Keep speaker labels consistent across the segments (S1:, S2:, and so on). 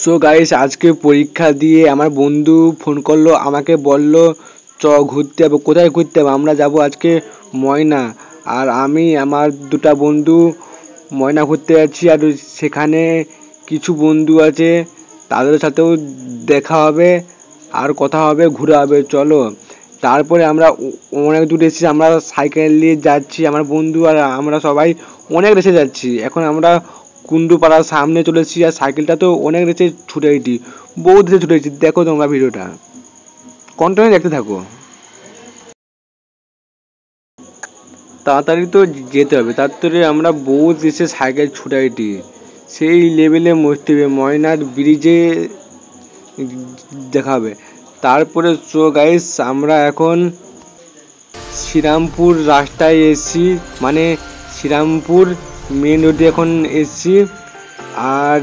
S1: So guys, আজকে পরীক্ষা দিয়ে আমার বন্ধু ফোন করলো, আমাকে বলল চ ঘুরতে যাবো। কোথায় ঘুরতে যাবো? আমরা যাব আজকে ময়না। আর আমি আমার দুটা বন্ধু ময়না ঘুরতে যাচ্ছি। আর সেখানে কিছু বন্ধু আছে, তাদের সাথেও দেখা হবে আর কথা হবে, ঘোরা হবে। চলো। তারপরে আমরা অনেক দূর এসেছি, আমরা সাইকেল নিয়ে যাচ্ছি, আমার বন্ধু আর আমরা সবাই অনেক রেসে যাচ্ছি। এখন আমরা কুন্ডুপাড়ার সামনে চলেছি, আর সাইকেলটা তো অনেক রেসে ছুটেছি, বহুত রেসে ছুটেছি। দেখো তোমরা ভিডিওটা কন্টিনিউ দেখতে থাকো। তাড়াতাড়ি তো যেতে হবে, তাড়াতাড়ি আমরা বহুত রেসে সাইকেল ছুটাইটি, সেই লেভেলে মরতে হবে। ময়নার ব্রিজে দেখাবে। তারপরে সো গাইস, আমরা এখন শ্রীরামপুর রাস্তায় এসছি, মানে শ্রীরামপুর মেন রোডে এখন এসছি। আর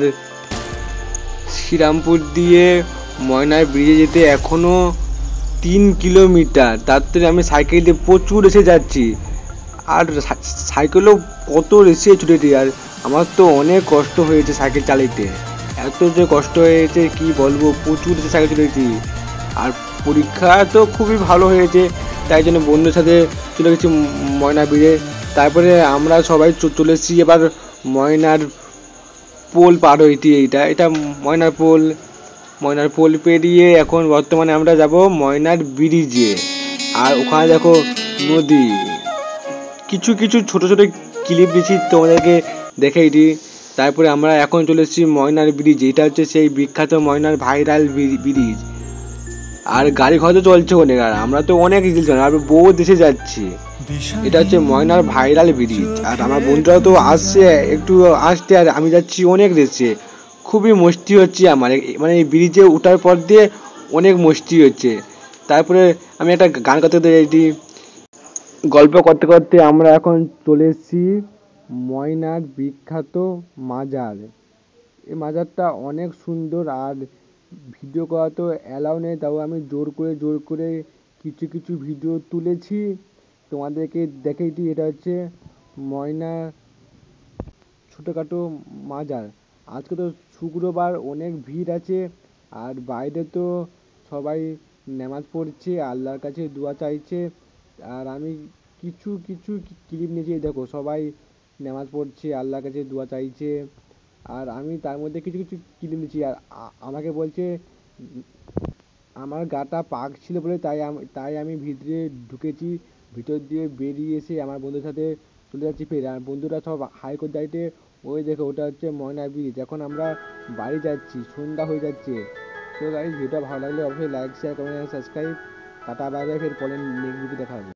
S1: শ্রীরামপুর দিয়ে ময়নার ব্রিজে যেতে এখনও 3 কিলোমিটার। তারপরে আমি সাইকেল দিয়ে প্রচুর এসে যাচ্ছি, আর সাইকেলও কত রেসে ছুটেছি। আর আমার তো অনেক কষ্ট হয়েছে সাইকেল চালাইতে, এত যে কষ্ট হয়েছে কি বলবো, প্রচুর এসে সাইকেল ছুটেছি। আর পরীক্ষা তো খুবই ভালো হয়েছে, তাই জন্য বন্ধুর সাথে চলে গেছি ময়না ব্রিজে। তারপরে আমরা সবাই চলে এসেছি এবার ময়নার পোল পার হইতে। এটা ময়নার পোল। ময়নার পোল পেরিয়ে এখন বর্তমানে আমরা যাব ময়নার ব্রিজে। আর ওখানে দেখো নদী, কিছু কিছু ছোট ছোট ক্লিপ দিচ্ছি তোমাদেরকে দেখাই দিই। তারপরে আমরা এখন চলে এসেছি ময়নার ব্রিজ। এটা হচ্ছে সেই বিখ্যাত ময়নার ভাইরাল ব্রিজ। আর গাড়ি ঘর তো চলছে অনেক, আর আমরা তো অনেক রিলস আর বহু দেশে যাচ্ছি। এটা হচ্ছে ময়নার ভাইরাল ব্রিজ। আর আমার বন্ধুরা তো আসছে, একটু আসতে, আর আমি যাচ্ছি অনেক দেশে। খুবই মস্তি হচ্ছে আমার, মানে এই ব্রিজে ওঠার পর দিয়ে অনেক মস্তি হচ্ছে। তারপরে আমি একটা গান করতে চাইছি। গল্প করতে করতে আমরা এখন চলে এসেছি ময়নার বিখ্যাত মাজার। এই মাজারটা অনেক সুন্দর, আর ভিডিও করা তো অ্যালাউ নেই, তাও আমি জোর করে কিছু কিছু ভিডিও তুলেছি, তোমাদেরকে দেখাইছি। এটা হচ্ছে ময়না ছোটোখাটো মাজার। আজকে তো শুক্রবার, অনেক ভিড় আছে। আর বাইরে তো সবাই নামাজ পড়ছে, আল্লাহর কাছে দোয়া চাইছে। আর আমি কিছু কিছু ক্লিপ নিয়েছি, দেখো সবাই নামাজ পড়ছে, আল্লাহর কাছে দোয়া চাইছে। আর আমি তার মধ্যে কিছু কিছু ক্লিপ নিয়েছি। আর আমাকে বলছে আমার গাটা পাক ছিল বলে তাই আমি ভিতরে ঢুকেছি, ভিতর দিয়ে বেরিয়ে এসে আমার বন্ধুর সাথে চলে যাচ্ছি ফের। আর বন্ধুরা সব হাই করে যাইতে, ওই দেখো ওটা হচ্ছে ময়না ব্রিজ। এখন আমরা বাড়ি যাচ্ছি, সন্ধ্যা হয়ে যাচ্ছে। তো গাইস, ভিডিওটা ভালো লাগলে অবশ্যই like share comment subscribe. Tata bye bye, ফের পরে নেক্সট ভিডিও দেখা হবে।